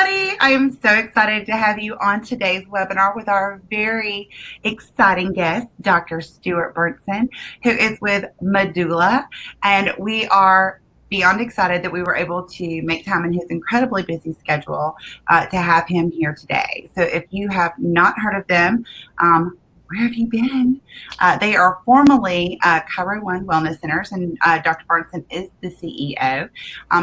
everybody. I am so excited to have you on today's webinar with our very exciting guest, Dr. Stu Bernsen, who is with Medulla. And we are beyond excited that we were able to make time in his incredibly busy schedule to have him here today. So if you have not heard of them, where have you been? They are formerly Chiro One Wellness Centers, and Dr. Bernsen is the CEO.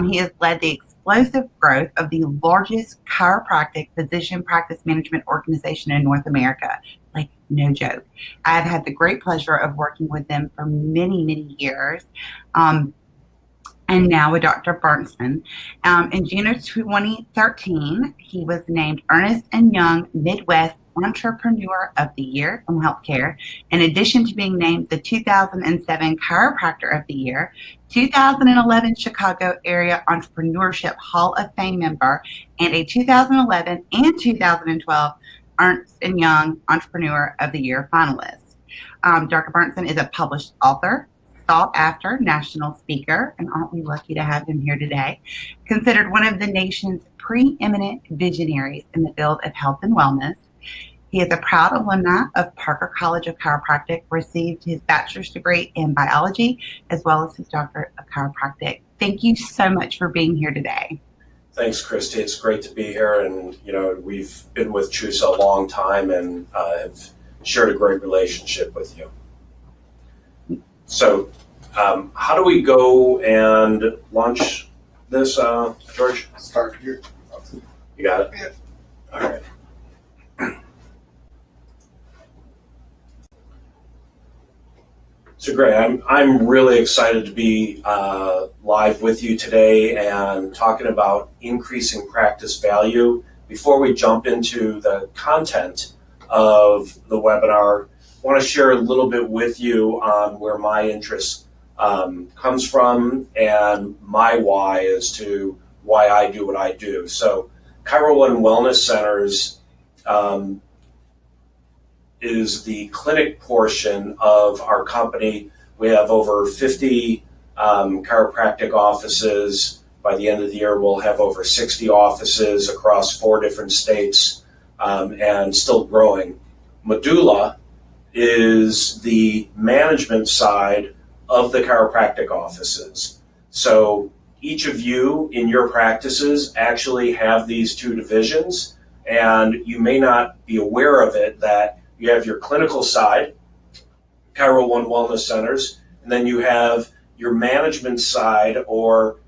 He has led the explosive growth of the largest chiropractic physician practice management organization in North America. Like, no joke. I've had the great pleasure of working with them for many, many years. And now with Dr. Bernsen. In June of 2013, he was named Ernst & Young Midwest Entrepreneur of the Year from Healthcare, in addition to being named the 2007 Chiropractor of the Year, 2011 Chicago Area Entrepreneurship Hall of Fame member, and a 2011 and 2012 Ernst & Young Entrepreneur of the Year finalist. Dr. Bernsen is a published author, sought-after national speaker, and aren't we lucky to have him here today, considered one of the nation's preeminent visionaries in the field of health and wellness. He is a proud alumni of Parker College of Chiropractic, received his bachelor's degree in biology, as well as his doctorate of chiropractic. Thank you so much for being here today. Thanks, Christy. It's great to be here. And, we've been with ChiroHealthUSA a long time and have shared a great relationship with you. So how do we go and launch this, George? Start here. You got it? Yeah. All right. So great. I'm really excited to be live with you today and talking about increasing practice value. Before we jump into the content of the webinar, I want to share a little bit with you on where my interest comes from and my why as to why I do what I do. So Chiro One Wellness Centers is the clinic portion of our company. We have over 50 chiropractic offices. By the end of the year, we'll have over 60 offices across 4 different states and still growing. Medulla is the management side of the chiropractic offices. So each of you in your practices actually have these 2 divisions, and you may not be aware of it, that you have your clinical side, Chiro One Wellness Centers, and then you have your management side, or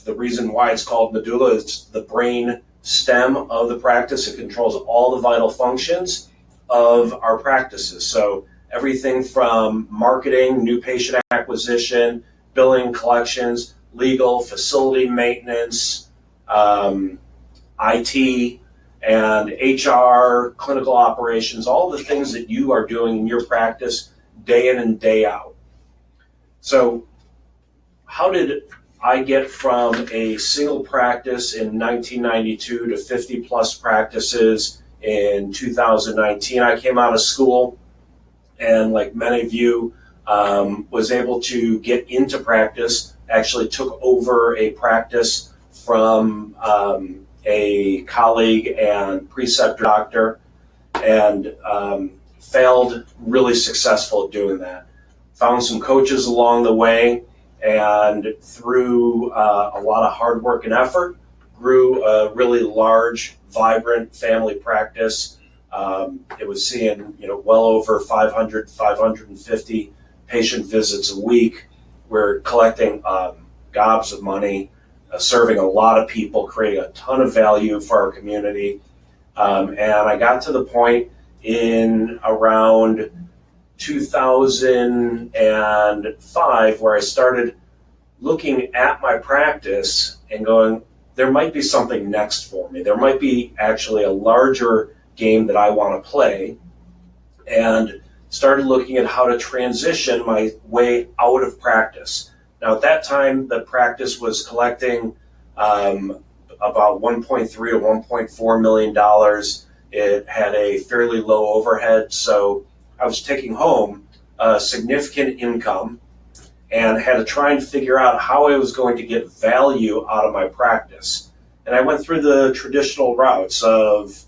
the reason why it's called Medulla is the brain stem of the practice. It controls all the vital functions of our practices. So everything from marketing, new patient acquisition, billing, collections, legal, facility maintenance, IT, and HR, clinical operations, all the things that you are doing in your practice day in and day out. So how did I get from a single practice in 1992 to 50 plus practices in 2019? I came out of school and, like many of you, was able to get into practice, actually took over a practice from a colleague and preceptor doctor, and failed really successful at doing that. Found some coaches along the way, and through a lot of hard work and effort, grew a really large, vibrant family practice. It was seeing well over 500, 550 patient visits a week. We're collecting gobs of money, serving a lot of people, creating a ton of value for our community. And I got to the point in around 2005 where I started looking at my practice and going, there might be something next for me. There might be actually a larger game that I want to play, and started looking at how to transition my way out of practice. Now, at that time, the practice was collecting about $1.3 to $1.4 million. It had a fairly low overhead, so I was taking home a significant income and had to try and figure out how I was going to get value out of my practice. and I went through the traditional routes of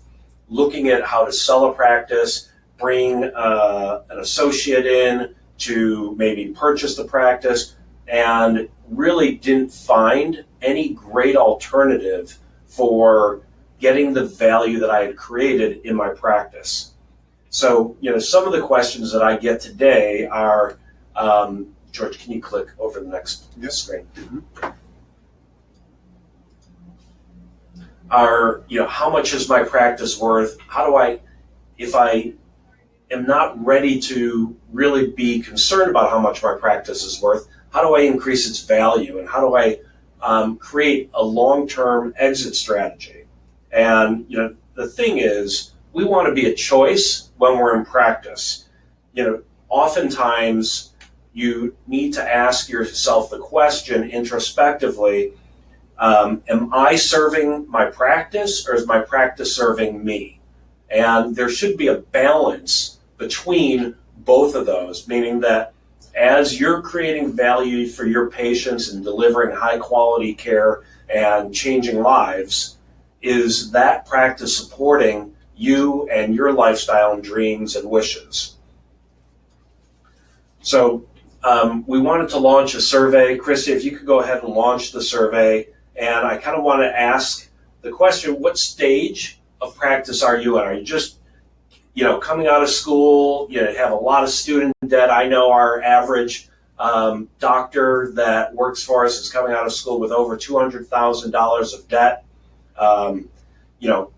looking at how to sell a practice, bring an associate in to maybe purchase the practice, and really didn't find any great alternative for getting the value that I had created in my practice. So, some of the questions that I get today are, George, can you click over the next screen? Mm-hmm. Are, how much is my practice worth? How do I, if I am not ready to really be concerned about how much my practice is worth, how do I increase its value? And how do I create a long-term exit strategy? And, the thing is, we want to be a choice when we're in practice. Oftentimes you need to ask yourself the question introspectively, am I serving my practice or is my practice serving me? And there should be a balance between both of those, meaning that as you're creating value for your patients and delivering high quality care and changing lives, is that practice supporting you and your lifestyle and dreams and wishes? So we wanted to launch a survey. Christy, if you could go ahead and launch the survey. And I kind of want to ask the question, what stage of practice are you in? Are you just, coming out of school, have a lot of student debt? I know our average doctor that works for us is coming out of school with over $200,000 of debt.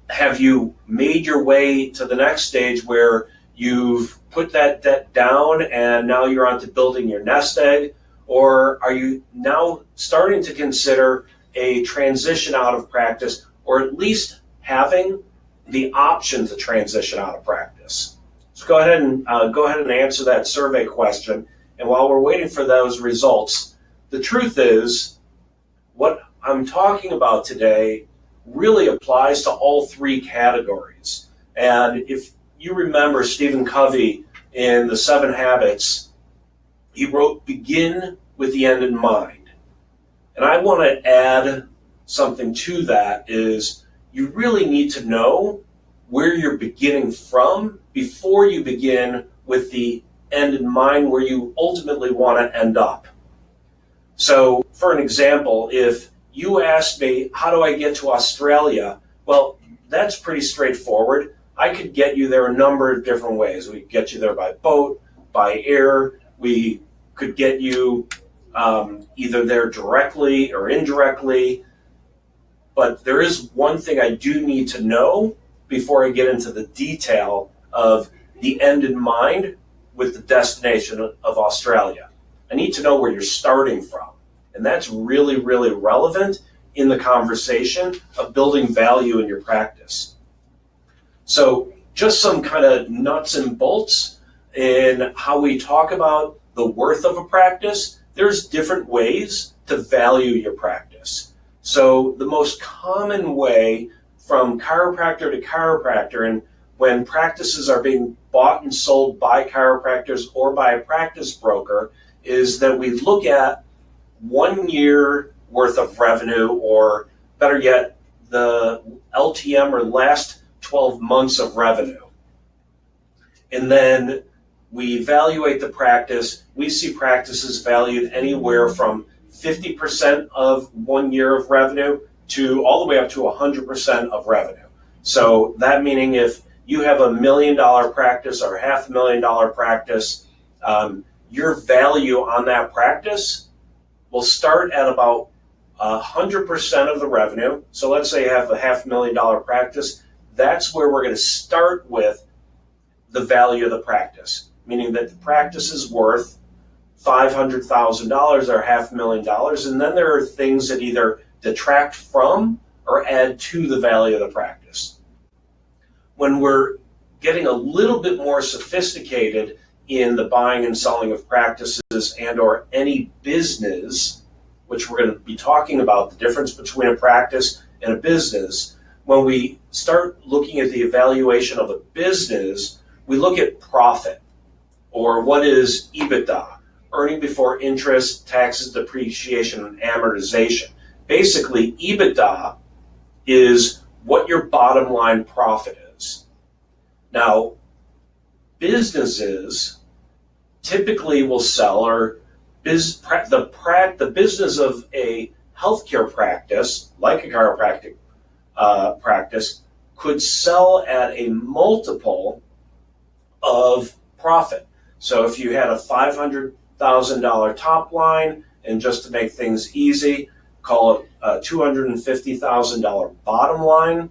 Have you made your way to the next stage where you've put that debt down and now you're on to building your nest egg? Or are you now starting to consider a transition out of practice, or at least having the option to transition out of practice? So go ahead and answer that survey question. And while we're waiting for those results, the truth is, what I'm talking about today really applies to all three categories. And if you remember Stephen Covey in The 7 Habits, he wrote, begin with the end in mind. And I want to add something to that is you really need to know where you're beginning from before you begin with the end in mind where you ultimately want to end up. So for an example, if you asked me, how do I get to Australia? Well, that's pretty straightforward. I could get you there a number of different ways. We could get you there by boat, by air. We could get you either there directly or indirectly. But there is one thing I do need to know before I get into the detail of the end in mind with the destination of Australia. I need to know where you're starting from. And that's really, really relevant in the conversation of building value in your practice. So just some kind of nuts and bolts in how we talk about the worth of a practice. There's different ways to value your practice. So the most common way from chiropractor to chiropractor, and when practices are being bought and sold by chiropractors or by a practice broker, is that we look at 1 year worth of revenue, or better yet, the LTM or last 12 months of revenue. And then we evaluate the practice. We see practices valued anywhere from 50% of 1 year of revenue to all the way up to 100% of revenue. So that meaning if you have $1 million practice or $500,000 practice, your value on that practice will start at about 100% of the revenue. So let's say you have a $500,000 practice. That's where we're going to start with the value of the practice, meaning that the practice is worth $500,000 or $500,000, and then there are things that either detract from or add to the value of the practice. When we're getting a little bit more sophisticated in the buying and selling of practices and or any business, which we're going to be talking about the difference between a practice and a business, when we start looking at the evaluation of a business, we look at profit, or what is EBITDA, earning before interest, taxes, depreciation, and amortization. Basically, EBITDA is what your bottom line profit is. Now, businesses typically will sell, or the business of a healthcare practice, like a chiropractic practice, could sell at a multiple of profit. So if you had a $500,000 top line, and just to make things easy, call it a $250,000 bottom line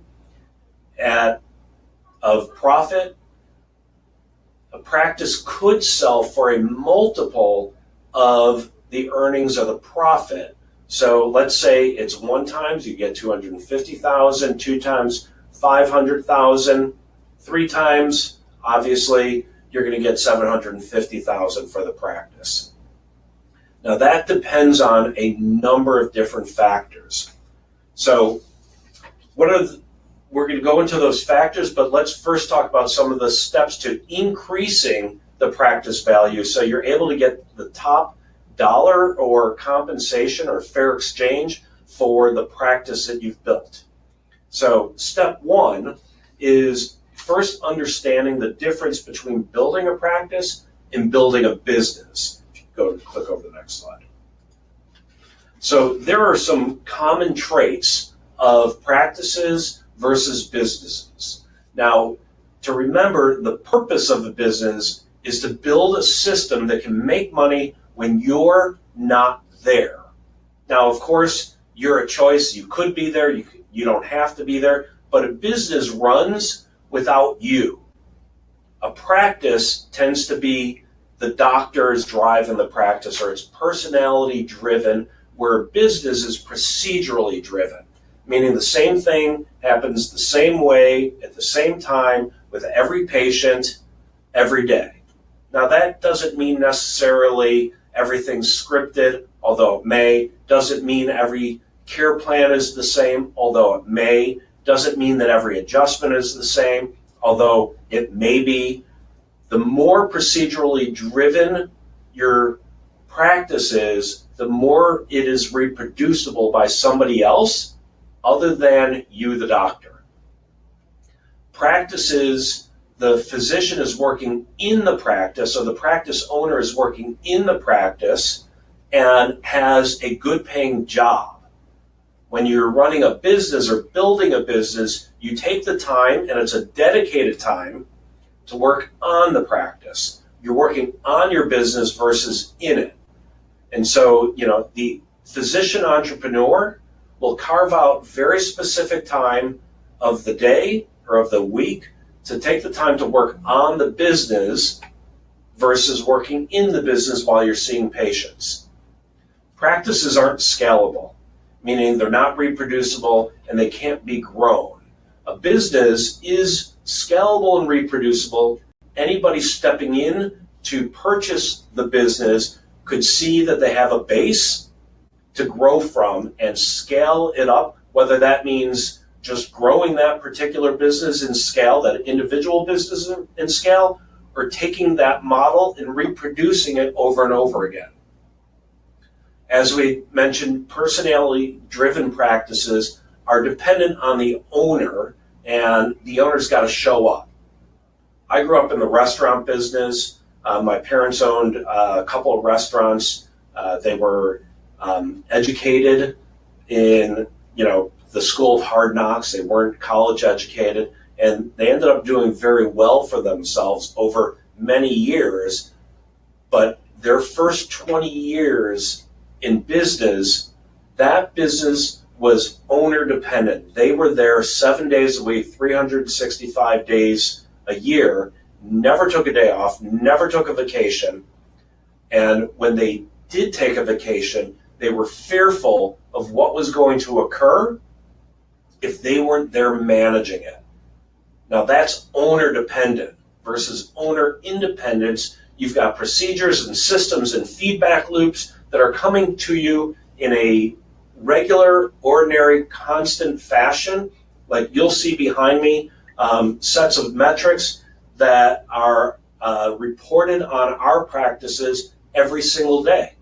of profit, a practice could sell for a multiple of the earnings of the profit. So let's say it's 1 times, you get 250,000, 2 times 500,000, 3 times, obviously, you're going to get 750,000 for the practice. Now that depends on a number of different factors. So we're going to go into those factors, but let's first talk about some of the steps to increasing the practice value so you're able to get the top dollar or compensation or fair exchange for the practice that you've built. So step 1 is first understanding the difference between building a practice and building a business. If you click over the next slide. So there are some common traits of practices versus businesses. Now, to remember, the purpose of a business is to build a system that can make money when you're not there. Now, of course, you're a choice. You could be there. You don't have to be there. But a business runs without you. A practice tends to be the doctor's drive in the practice, or it's personality driven, where a business is procedurally driven, meaning the same thing happens the same way at the same time with every patient every day. Now that doesn't mean necessarily everything's scripted, although it may. Doesn't mean every care plan is the same, although it may. Doesn't mean that every adjustment is the same, although it may be. The more procedurally driven your practice is, the more it is reproducible by somebody else other than you, the doctor. Practices, the physician is working in the practice, or the practice owner is working in the practice and has a good paying job. When you're running a business or building a business, you take the time, and it's a dedicated time, to work on the practice. You're working on your business versus in it. And so, the physician entrepreneur will carve out very specific time of the day or of the week to take the time to work on the business versus working in the business while you're seeing patients. Practices aren't scalable, meaning they're not reproducible and they can't be grown. A business is scalable and reproducible. Anybody stepping in to purchase the business could see that they have a base to grow from and scale it up, whether that means just growing that particular business in scale, that individual business in scale, or taking that model and reproducing it over and over again. As we mentioned, personality-driven practices are dependent on the owner, and the owner's got to show up. I grew up in the restaurant business. My parents owned a couple of restaurants. They were educated in, the school of hard knocks. They weren't college educated, and they ended up doing very well for themselves over many years. But their first 20 years in business, that business was owner dependent. They were there 7 days a week, 365 days a year, never took a day off, never took a vacation. And when they did take a vacation, they were fearful of what was going to occur if they weren't there managing it. Now that's owner dependent versus owner independence. You've got procedures and systems and feedback loops that are coming to you in a regular, ordinary, constant fashion. Like you'll see behind me, sets of metrics that are reported on our practices every single day.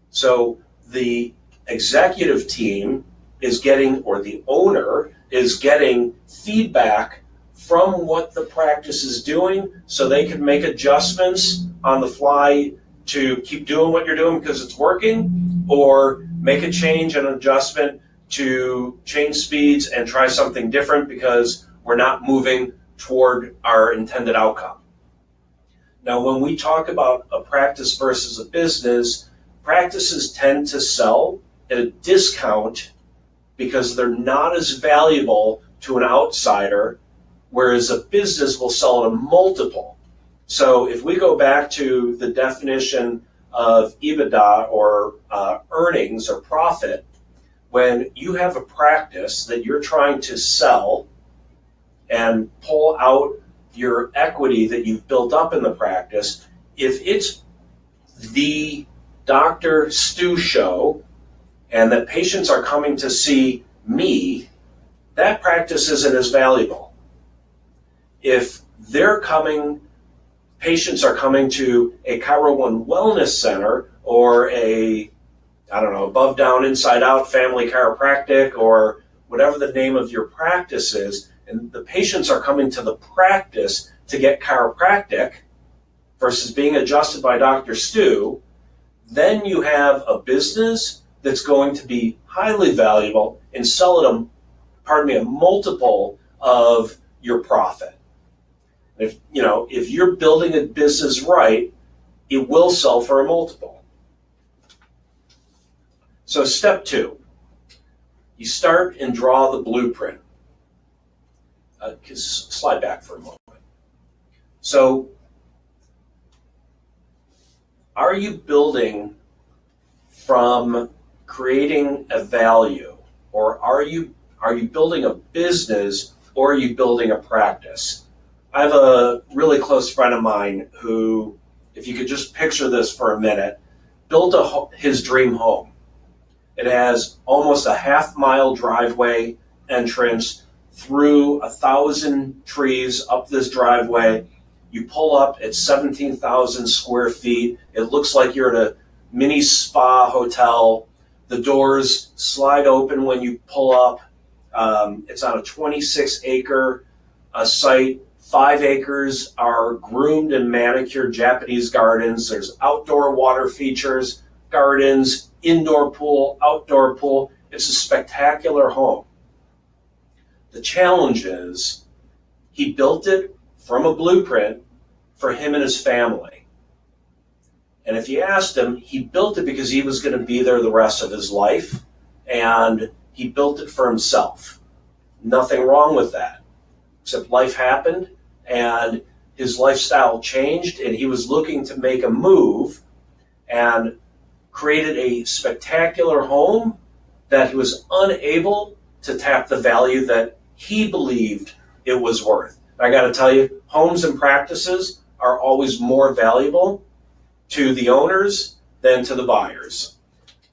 So the executive team is getting, or the owner is getting feedback from what the practice is doing so they can make adjustments on the fly to keep doing what you're doing because it's working, or make a change and adjustment to change speeds and try something different because we're not moving toward our intended outcome. Now, when we talk about a practice versus a business, practices tend to sell at a discount because they're not as valuable to an outsider, whereas a business will sell at a multiple. So if we go back to the definition of EBITDA, or earnings or profit, when you have a practice that you're trying to sell and pull out your equity that you've built up in the practice, if it's the Dr. Stu show and that patients are coming to see me, that practice isn't as valuable. If patients are coming to a Chiro One Wellness Center or a, above, down, inside out family chiropractic, or whatever the name of your practice is, and the patients are coming to the practice to get chiropractic versus being adjusted by Dr. Stu, then you have a business that's going to be highly valuable and sell at a multiple of your profit. If you're building a business right, it will sell for a multiple. So step 2, you start and draw the blueprint. Slide back for a moment. So, are you building from creating a value, or are you building a business, or are you building a practice? I have a really close friend of mine who, if you could just picture this for a minute, built his dream home. It has almost a half-mile driveway entrance through 1,000 trees up this driveway. You pull up at 17,000 square feet. It looks like you're at a mini spa hotel. The doors slide open when you pull up. It's on a 26-acre site. 5 acres are groomed and manicured Japanese gardens. There's outdoor water features, gardens, indoor pool, outdoor pool. It's a spectacular home. The challenge is he built it from a blueprint for him and his family. And if you asked him, he built it because he was going to be there the rest of his life, and he built it for himself. Nothing wrong with that, except life happened and his lifestyle changed, and he was looking to make a move and created a spectacular home that he was unable to tap the value that he believed it was worth. I got to tell you, homes and practices are always more valuable to the owners than to the buyers.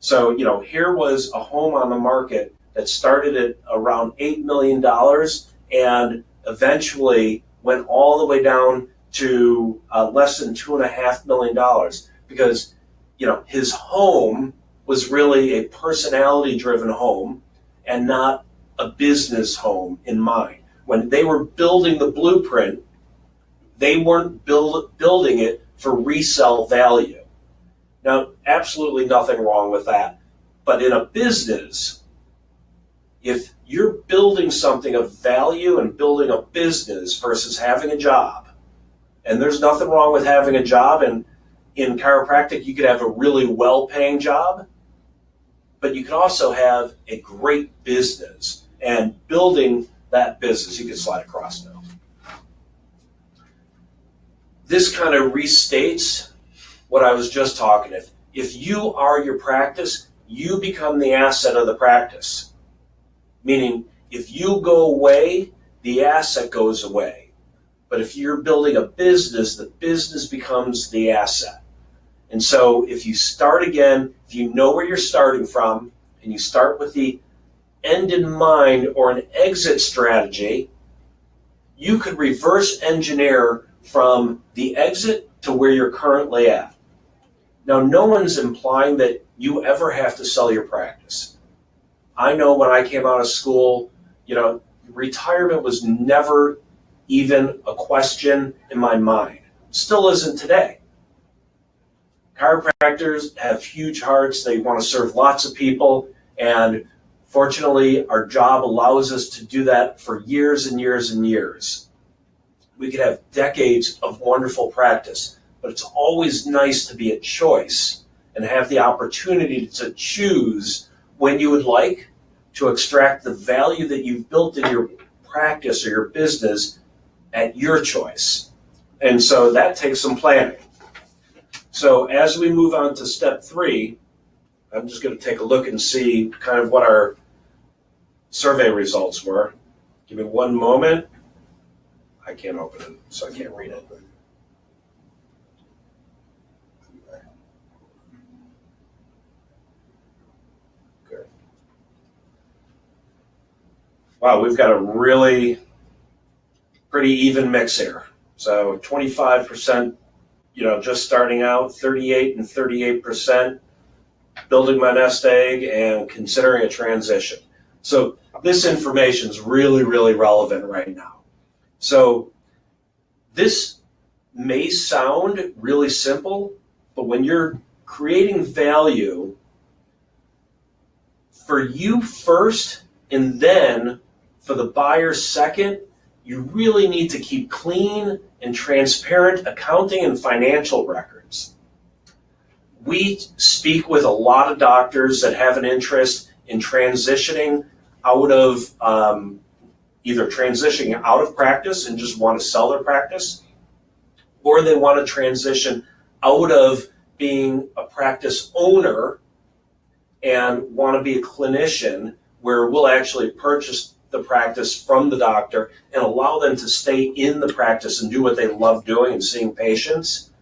So, here was a home on the market that started at around $8 million and eventually went all the way down to less than $2.5 million because, his home was really a personality-driven home and not a business home in mind. When they were building the blueprint, they weren't building it for resale value. Now, absolutely nothing wrong with that. But in a business, if you're building something of value and building a business versus having a job, and there's nothing wrong with having a job, and in chiropractic, you could have a really well-paying job, but you could also have a great business, and building that business, you can slide across now. This kind of restates what I was just talking. If you are your practice, you become the asset of the practice. Meaning, if you go away, the asset goes away. But if you're building a business, the business becomes the asset. And so if you start again, if you know where you're starting from, and you start with the end in mind or an exit strategy, you could reverse engineer from the exit to where you're currently at. Now, no one's implying that you ever have to sell your practice. I know when I came out of school, retirement was never even a question in my mind. Still isn't today. Chiropractors have huge hearts. They want to serve lots of people. And fortunately, our job allows us to do that for years and years and years. We could have decades of wonderful practice, but it's always nice to be a choice and have the opportunity to choose when you would like to extract the value that you've built in your practice or your business at your choice. And so that takes some planning. So as we move on to step 3, I'm just going to take a look and see kind of what our survey results were. Give me one moment. I can't open it, so I can't read it. Good. Wow, we've got a really pretty even mix here. So 25%, just starting out, 38 and 38%, building my nest egg and considering a transition. So this information is really, really relevant right now. So this may sound really simple, but when you're creating value for you first and then for the buyer second, you really need to keep clean and transparent accounting and financial records. We speak with a lot of doctors that have an interest in transitioning out of either transitioning out of practice and just want to sell their practice, or they want to transition out of being a practice owner and want to be a clinician where we'll actually purchase the practice from the doctor and allow them to stay in the practice and do what they love doing and seeing patients.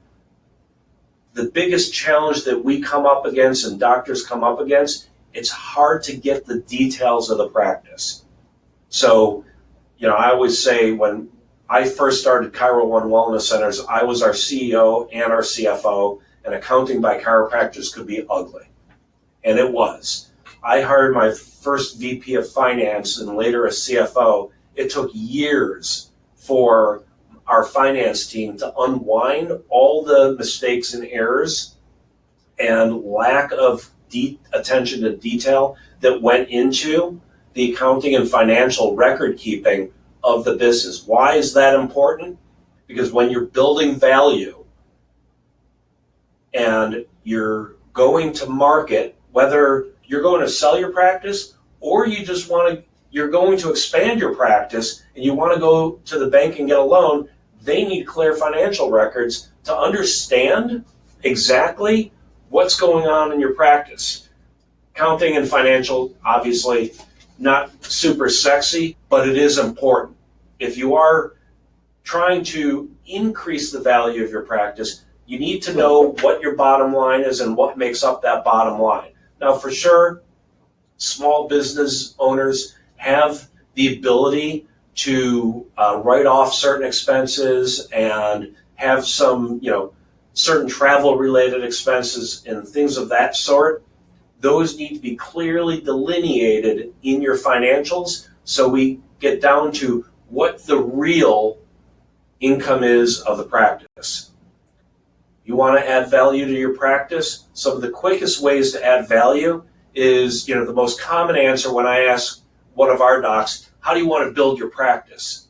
The biggest challenge that we come up against and doctors come up against, it's hard to get the details of the practice. So, I always say when I first started Chiro One Wellness Centers, I was our CEO and our CFO, and accounting by chiropractors could be ugly. And it was. I hired my first VP of finance and later a CFO. It took years for our finance team to unwind all the mistakes and errors and lack of attention to detail that went into the accounting and financial record keeping of the business. Why is that important? Because when you're building value and you're going to market, whether you're going to sell your practice or you're going to expand your practice and you want to go to the bank and get a loan, they need clear financial records to understand exactly what's going on in your practice. Accounting and financial, obviously not super sexy, but it is important. If you are trying to increase the value of your practice, you need to know what your bottom line is and what makes up that bottom line. Now, for sure, small business owners have the ability to write off certain expenses and have some, certain travel-related expenses and things of that sort. Those need to be clearly delineated in your financials so we get down to what the real income is of the practice. You want to add value to your practice? Some of the quickest ways to add value is, the most common answer when I ask one of our docs, how do you want to build your practice?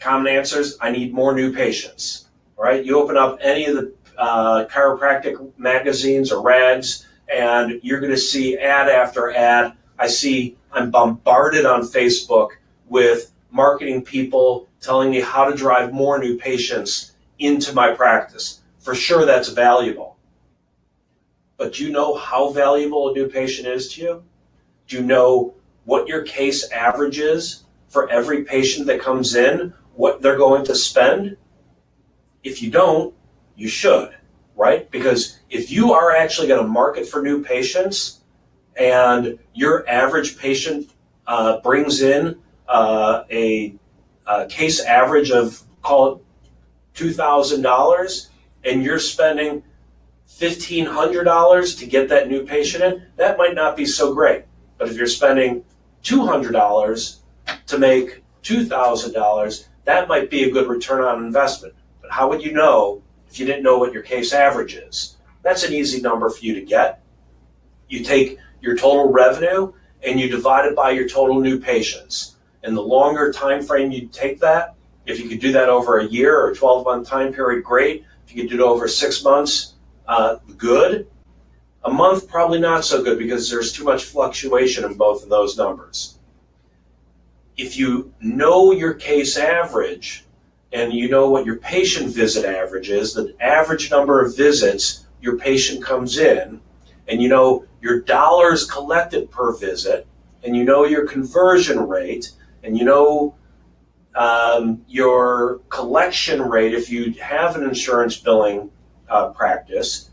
Common answers, I need more new patients, right? You open up any of the chiropractic magazines or rags, and you're going to see ad after ad. I'm bombarded on Facebook with marketing people telling me how to drive more new patients into my practice. For sure, that's valuable. But do you know how valuable a new patient is to you? Do you know what your case average is for every patient that comes in, what they're going to spend? If you don't, you should, right? Because if you are actually going to market for new patients and your average patient brings in a case average of, call it $2,000, and you're spending $1,500 to get that new patient in, that might not be so great. But if you're spending $200 to make $2,000, that might be a good return on investment. But how would you know if you didn't know what your case average is? That's an easy number for you to get. You take your total revenue and you divide it by your total new patients. And the longer time frame you take that, if you could do that over a year or a 12-month time period, great. If you could do it over 6 months, good. A month, probably not so good because there's too much fluctuation in both of those numbers. If you know your case average and you know what your patient visit average is, the average number of visits your patient comes in, and you know your dollars collected per visit, and you know your conversion rate, and you know your collection rate if you have an insurance billing practice,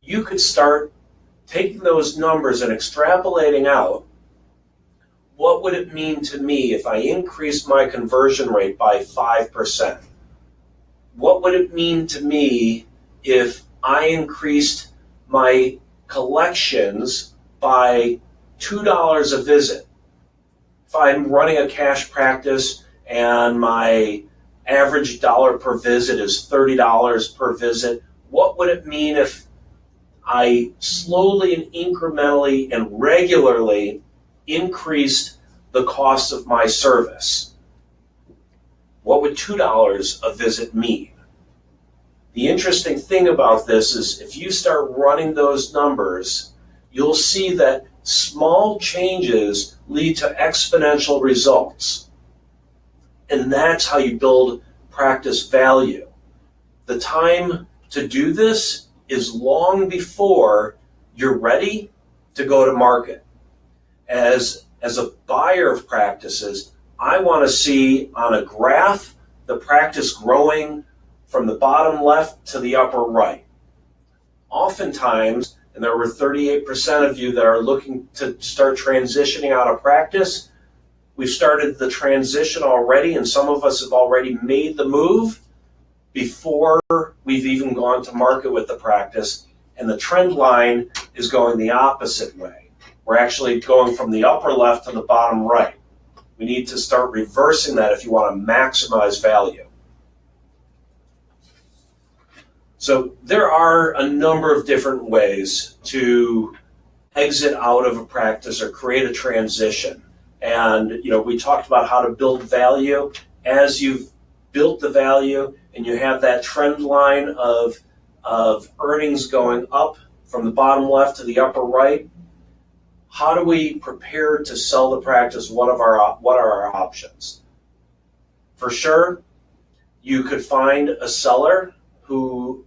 you could start taking those numbers and extrapolating out, what would it mean to me if I increased my conversion rate by 5%? What would it mean to me if I increased my collections by $2 a visit? If I'm running a cash practice and my average dollar per visit is $30 per visit, what would it mean if I slowly and incrementally and regularly increased the cost of my service? What would $2 a visit mean? The interesting thing about this is if you start running those numbers, you'll see that small changes lead to exponential results. And that's how you build practice value. The time to do this is long before you're ready to go to market. As a buyer of practices, I want to see on a graph the practice growing from the bottom left to the upper right. Oftentimes, and there were 38% of you that are looking to start transitioning out of practice, we've started the transition already, and some of us have already made the move before we've even gone to market with the practice, and the trend line is going the opposite way. We're actually going from the upper left to the bottom right. We need to start reversing that if you want to maximize value. So there are a number of different ways to exit out of a practice or create a transition. And we talked about how to build value. As you've built the value and you have that trend line of earnings going up from the bottom left to the upper right, how do we prepare to sell the practice? What are our options? For sure, you could find a seller who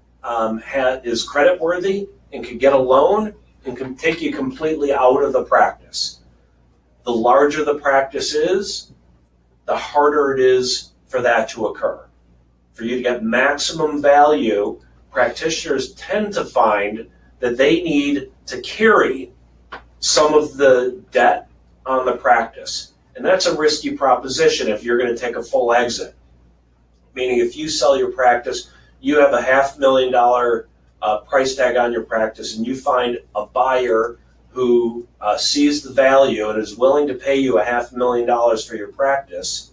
is creditworthy and can get a loan and can take you completely out of the practice. The larger the practice is, the harder it is for that to occur. For you to get maximum value, practitioners tend to find that they need to carry some of the debt on the practice. And that's a risky proposition if you're going to take a full exit. Meaning if you sell your practice, you have a $500,000 price tag on your practice, and you find a buyer who sees the value and is willing to pay you $500,000 for your practice.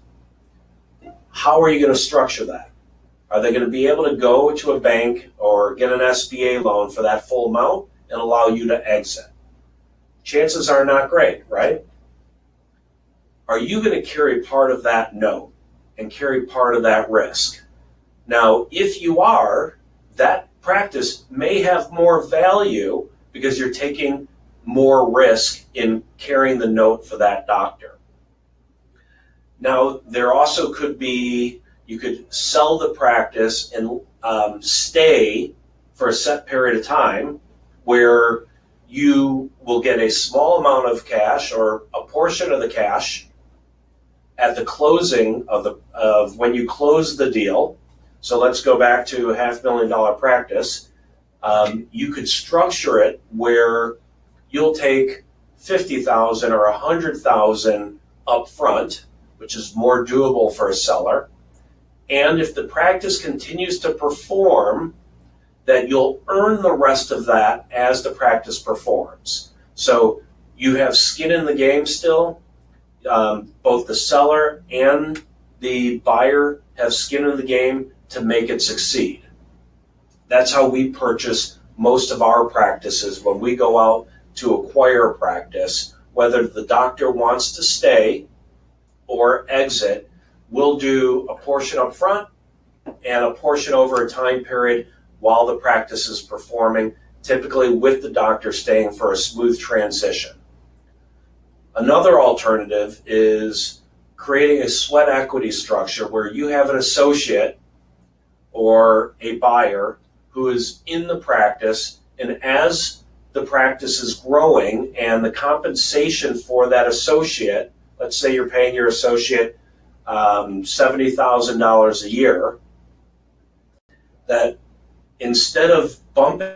How are you going to structure that? Are they going to be able to go to a bank or get an SBA loan for that full amount and allow you to exit? Chances are not great, right? Are you going to carry part of that note and carry part of that risk? Now, if you are, that practice may have more value because you're taking more risk in carrying the note for that doctor. Now, there also could be, you could sell the practice and stay for a set period of time where you will get a small amount of cash or a portion of the cash at the closing of when you close the deal. So let's go back to a $500,000 practice. You could structure it where you'll take $50,000 or $100,000 up front, which is more doable for a seller. And if the practice continues to perform, that you'll earn the rest of that as the practice performs. So you have skin in the game still. Both the seller and the buyer have skin in the game to make it succeed. That's how we purchase most of our practices when we go out to acquire a practice. Whether the doctor wants to stay or exit, we'll do a portion up front and a portion over a time period while the practice is performing, typically with the doctor staying for a smooth transition. Another alternative is creating a sweat equity structure where you have an associate or a buyer who is in the practice, and as the practice is growing and the compensation for that associate, let's say you're paying your associate $70,000 a year, that instead of bumping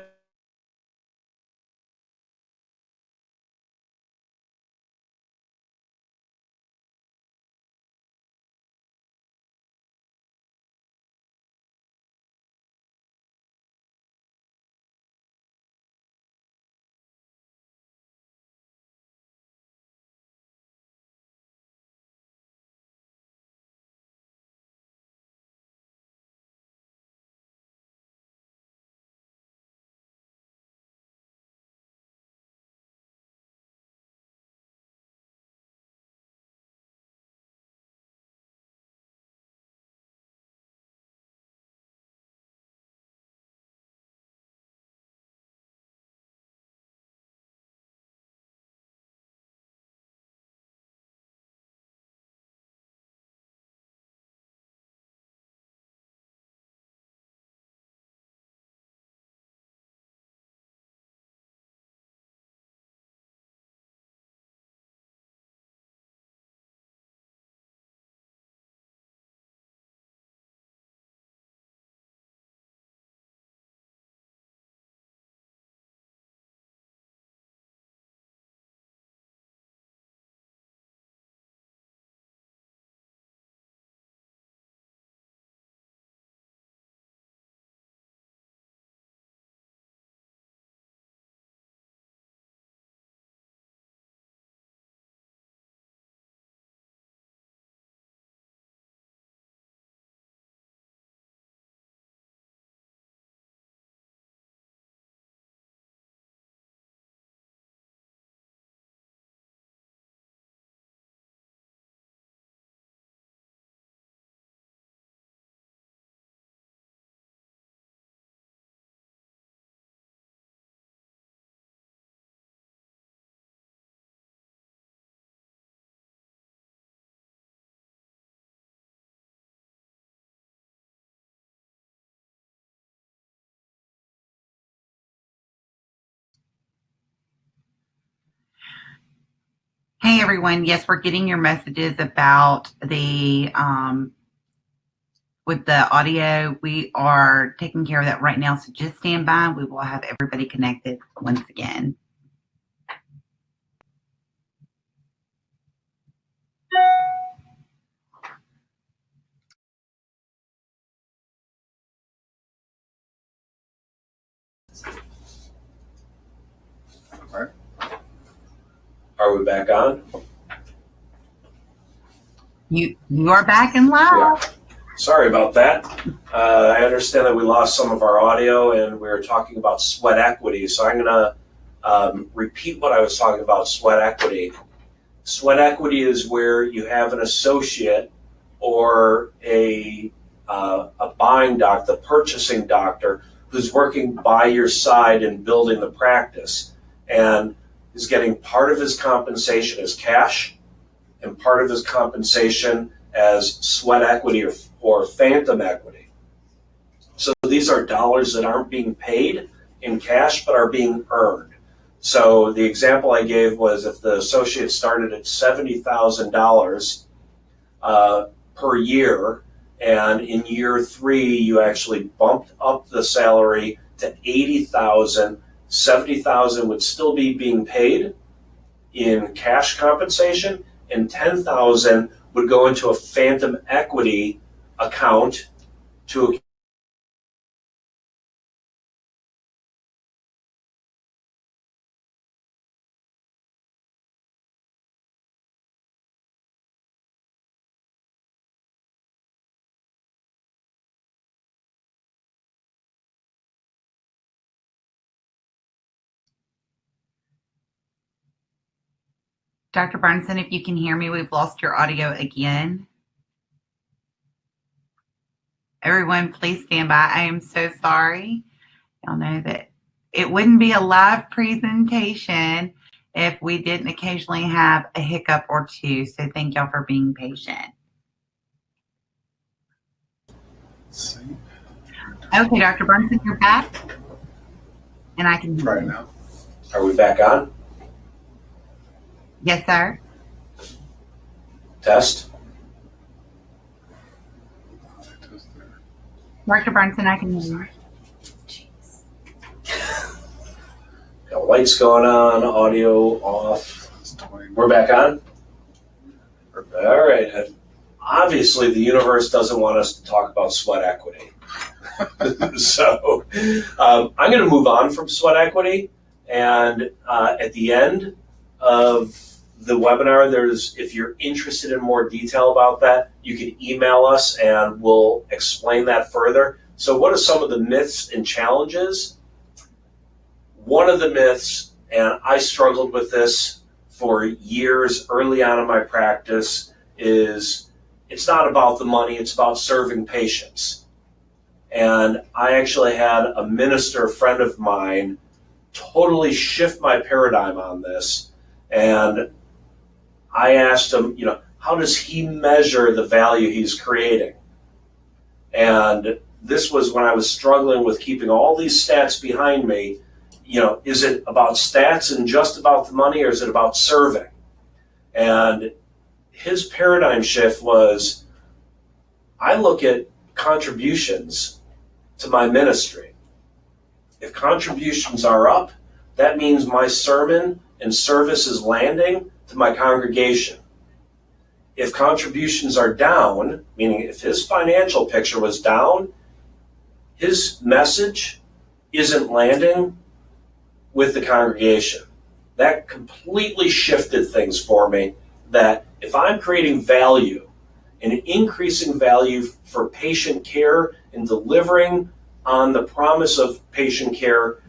Hey everyone, yes, we're getting your messages about with the audio. We are taking care of that right now, so just stand by. We will have everybody connected once again. Are we back on? You are back in live. Yeah. Sorry about that. I understand that we lost some of our audio and we were talking about sweat equity. So I'm going to repeat what I was talking about, sweat equity. Sweat equity is where you have an associate or a buying doctor, the purchasing doctor, who's working by your side in building the practice and is getting part of his compensation as cash and part of his compensation as sweat equity or phantom equity. So these are dollars that aren't being paid in cash but are being earned. So the example I gave was if the associate started at $70,000 per year, and in year 3 you actually bumped up the salary to $80,000, $70,000 would still be being paid in cash compensation, and $10,000 would go into a phantom equity account to Dr. Bernsen, if you can hear me, we've lost your audio again. Everyone, please stand by. I am so sorry. Y'all know that it wouldn't be a live presentation if we didn't occasionally have a hiccup or two. So thank y'all for being patient. Okay, Dr. Bernsen, you're back. And I can Right now. Are we back on? Yes, sir. Test. Dr. Bernsen, I can hear you. Got lights going on, audio off. We're back on? All right. Obviously, the universe doesn't want us to talk about sweat equity. So I'm going to move on from sweat equity. And at the end of the webinar, if you're interested in more detail about that, you can email us and we'll explain that further. So what are some of the myths and challenges? One of the myths, and I struggled with this for years early on in my practice, is it's not about the money, it's about serving patients. And I actually had a minister friend of mine totally shift my paradigm on this. And I asked him, how does he measure the value he's creating? And this was when I was struggling with keeping all these stats behind me. Is it about stats and just about the money, or is it about serving? And his paradigm shift was, I look at contributions to my ministry. If contributions are up, that means my sermon and service is landing to my congregation. If contributions are down, meaning if his financial picture was down, his message isn't landing with the congregation. That completely shifted things for me, that if I'm creating value and increasing value for patient care and delivering on the promise of patient care,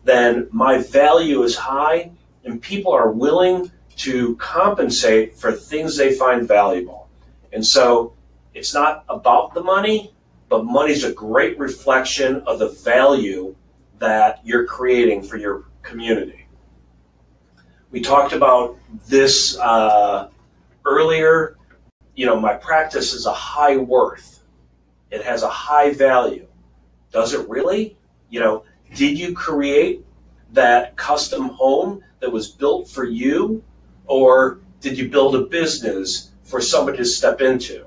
then my value is high and people are willing to compensate for things they find valuable. And so it's not about the money, but money's a great reflection of the value that you're creating for your community. We talked about this earlier. My practice is a high worth. It has a high value. Does it really? Did you create that custom home that was built for you, or did you build a business for somebody to step into?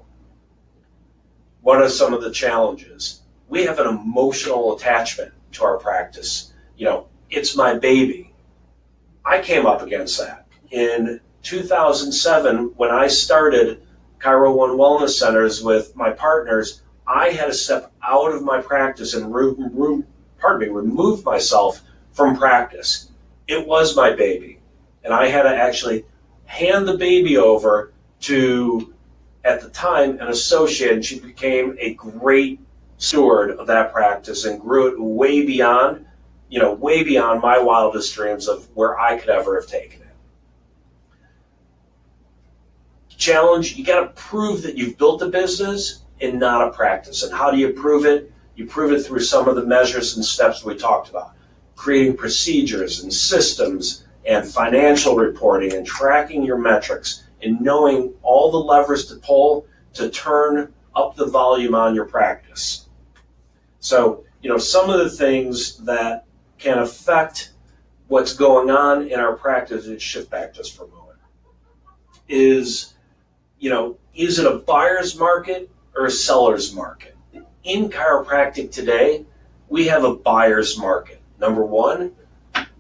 What are some of the challenges? We have an emotional attachment to our practice. It's my baby. I came up against that. In 2007, when I started Chiro One Wellness Centers with my partners, I had to step out of my practice and remove myself from practice. It was my baby. And I had to actually hand the baby over to, at the time, an associate, and she became a great steward of that practice and grew it way beyond my wildest dreams of where I could ever have taken it. Challenge, you got to prove that you've built a business and not a practice. And how do you prove it? You prove it through some of the measures and steps we talked about. Creating procedures and systems and financial reporting and tracking your metrics and knowing all the levers to pull to turn up the volume on your practice. So, some of the things that can affect what's going on in our practice, and shift back just for a moment, is it a buyer's market or a seller's market? In chiropractic today, we have a buyer's market. Number one,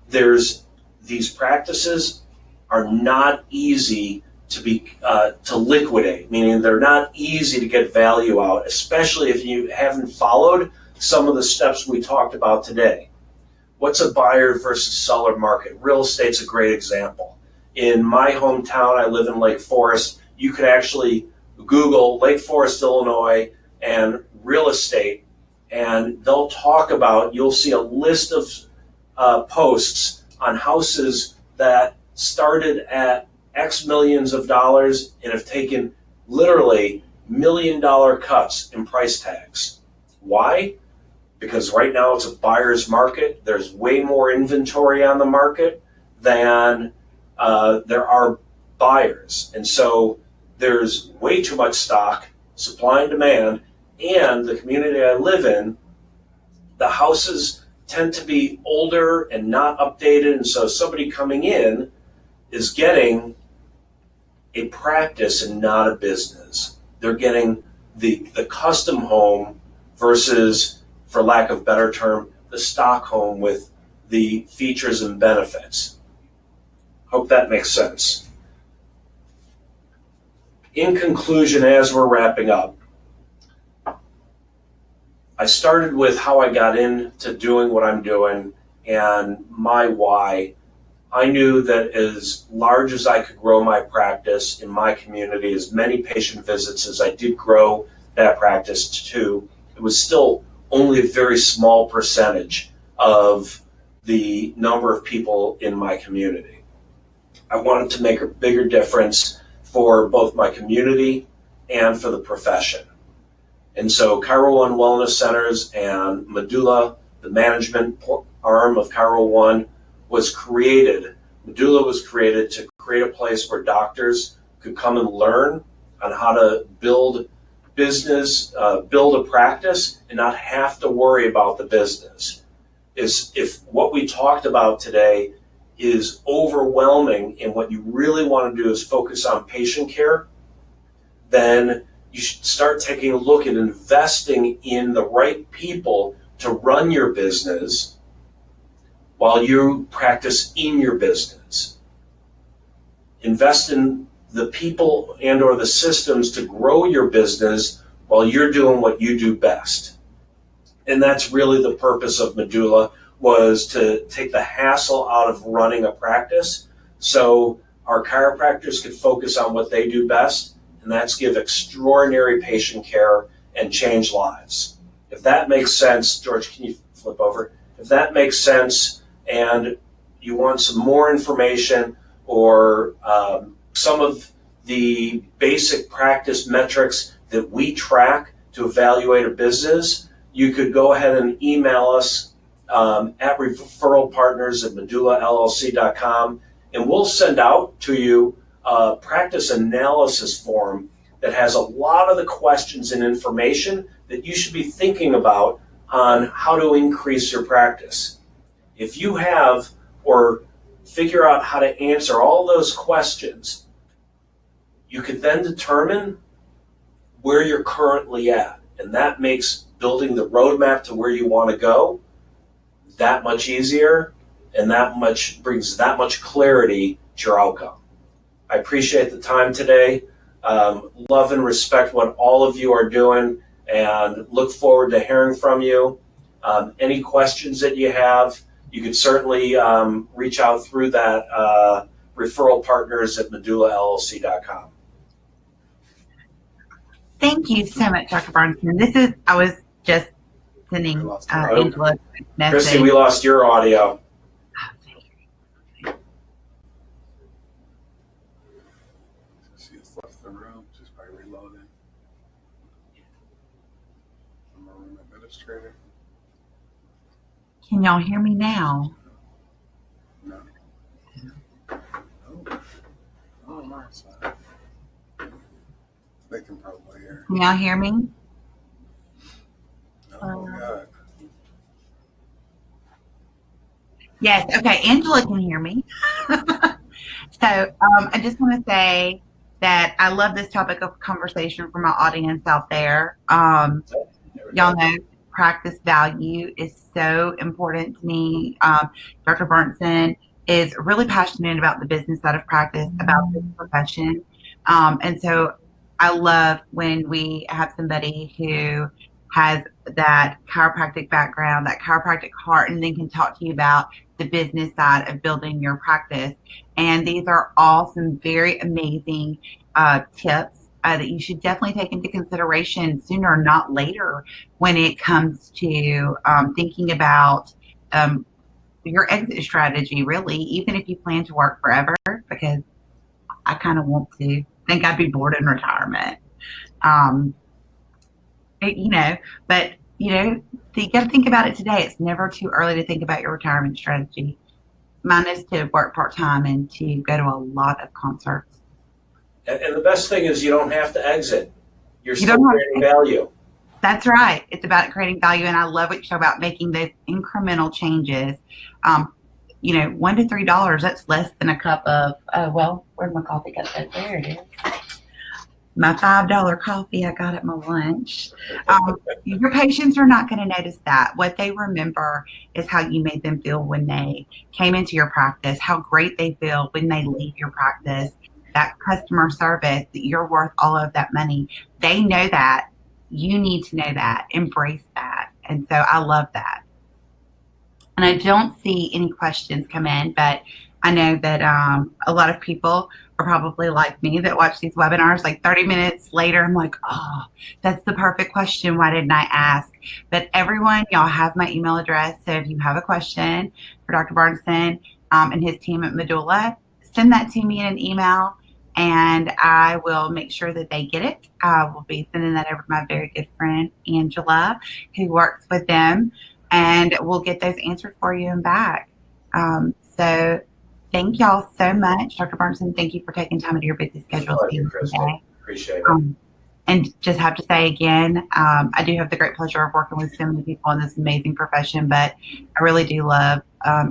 these practices are not easy to liquidate, meaning they're not easy to get value out, especially if you haven't followed some of the steps we talked about today. What's a buyer versus seller market? Real estate's a great example. In my hometown, I live in Lake Forest. You could actually Google Lake Forest, Illinois, and real estate, and they'll talk about, you'll see a list of posts on houses that started at X millions of dollars and have taken literally $1 million cuts in price tags. Why? Because right now it's a buyer's market. There's way more inventory on the market than there are buyers. And so there's way too much stock, supply and demand, and the community I live in, the houses tend to be older and not updated. And so somebody coming in is getting a practice and not a business. They're getting the custom home versus, for lack of a better term, the stock home with the features and benefits. Hope that makes sense. In conclusion, as we're wrapping up, I started with how I got into doing what I'm doing and my why. I knew that as large as I could grow my practice in my community, as many patient visits as I did grow that practice to, it was still only a very small percentage of the number of people in my community. I wanted to make a bigger difference for both my community and for the profession. And so Chiro One Wellness Centers and Medulla, the management arm of Chiro One, was created. Medulla was created to create a place where doctors could come and learn on how to build business, build a practice, and not have to worry about the business. If what we talked about today is overwhelming and what you really want to do is focus on patient care, then you should start taking a look at investing in the right people to run your business while you practice in your business. Invest in the people and or the systems to grow your business while you're doing what you do best. And that's really the purpose of Medulla, was to take the hassle out of running a practice so our chiropractors could focus on what they do best, and that's give extraordinary patient care and change lives. If that makes sense, George, can you flip over? If that makes sense and you want some more information or some of the basic practice metrics that we track to evaluate a business, you could go ahead and email us at referralpartners@medullallc.com, and we'll send out to you a practice analysis form that has a lot of the questions and information that you should be thinking about on how to increase your practice. If you have or figure out how to answer all those questions, you could then determine where you're currently at. And that makes building the roadmap to where you want to go that much easier, and brings that much clarity to your outcome. I appreciate the time today. Love and respect what all of you are doing, and look forward to hearing from you. Any questions that you have, you can certainly reach out through that referralpartners@medullallc.com. Thank you so much, Dr. Bernsen. I was just sending Angela a message. Christy, we lost your audio. She has left the room. She's probably reloading. I'm a room administrator. Can y'all hear me now? No. Oh, my side. They can probably hear. Can y'all hear me? Oh, God. Yes. Okay. Angela can hear me. So I just want to say that I love this topic of conversation for my audience out there. Y'all know practice value is so important to me. Dr. Bernsen is really passionate about the business side of practice, about this profession. And so I love when we have somebody who has that chiropractic background, that chiropractic heart, and then can talk to you about the business side of building your practice. And these are all some very amazing tips that you should definitely take into consideration sooner, not later, when it comes to thinking about your exit strategy, really, even if you plan to work forever, because I kind of want to think I'd be bored in retirement. Um, you know, but you got to think about it today. It's never too early to think about your retirement strategy. Mine is to work part-time and to go to a lot of concerts. And the best thing is you don't have to exit. You're You still don't have creating value. That's right. It's about creating value. And I love what you talk about, making those incremental changes. $1 to $3, that's less than a cup of, where'd my coffee cup go? There it is. My $5 coffee I got at my lunch. Your patients are not going to notice that. What they remember is how you made them feel when they came into your practice, how great they feel when they leave your practice, that customer service, that you're worth all of that money. They know that. You need to know that. Embrace that. And so I love that. And I don't see any questions come in, but I know that a lot of people are probably like me that watch these webinars like 30 minutes later. I'm like, oh, that's the perfect question. Why didn't I ask? But everyone, y'all have my email address. So if you have a question for Dr. Bernsen and his team at Medulla, send that to me in an email and I will make sure that they get it. I will be sending that over to my very good friend, Angela, who works with them, and we'll get those answered for you and back. So thank y'all so much. Dr. Bernsen, thank you for taking time out of your busy schedule Pleasure, Crystal. Appreciate it. And just have to say again, I do have the great pleasure of working with so many people in this amazing profession, but I really do love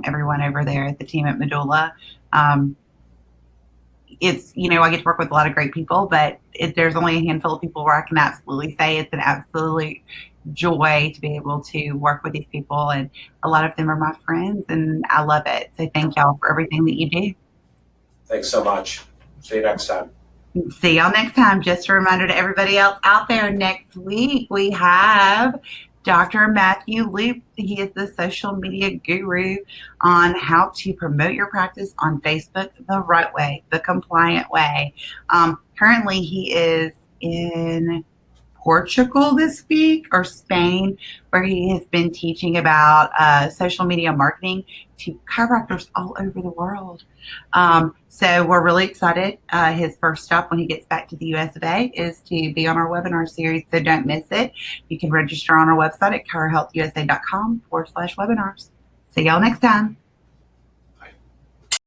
everyone over there at the team at Medulla. It's, I get to work with a lot of great people, but there's only a handful of people where I can absolutely say it's an absolute joy to be able to work with these people. And a lot of them are my friends and I love it. So thank y'all for everything that you do. Thanks so much. See you next time. See y'all next time. Just a reminder to everybody else out there, next week we have Dr. Matthew Loop. He is the social media guru on how to promote your practice on Facebook the right way, the compliant way. Currently, he is in Portugal this week or Spain, where he has been teaching about social media marketing to chiropractors all over the world. So we're really excited. His first stop when he gets back to the US of A is to be on our webinar series, so don't miss it. You can register on our website at ChiroHealthUSA.com/webinars. See y'all next time.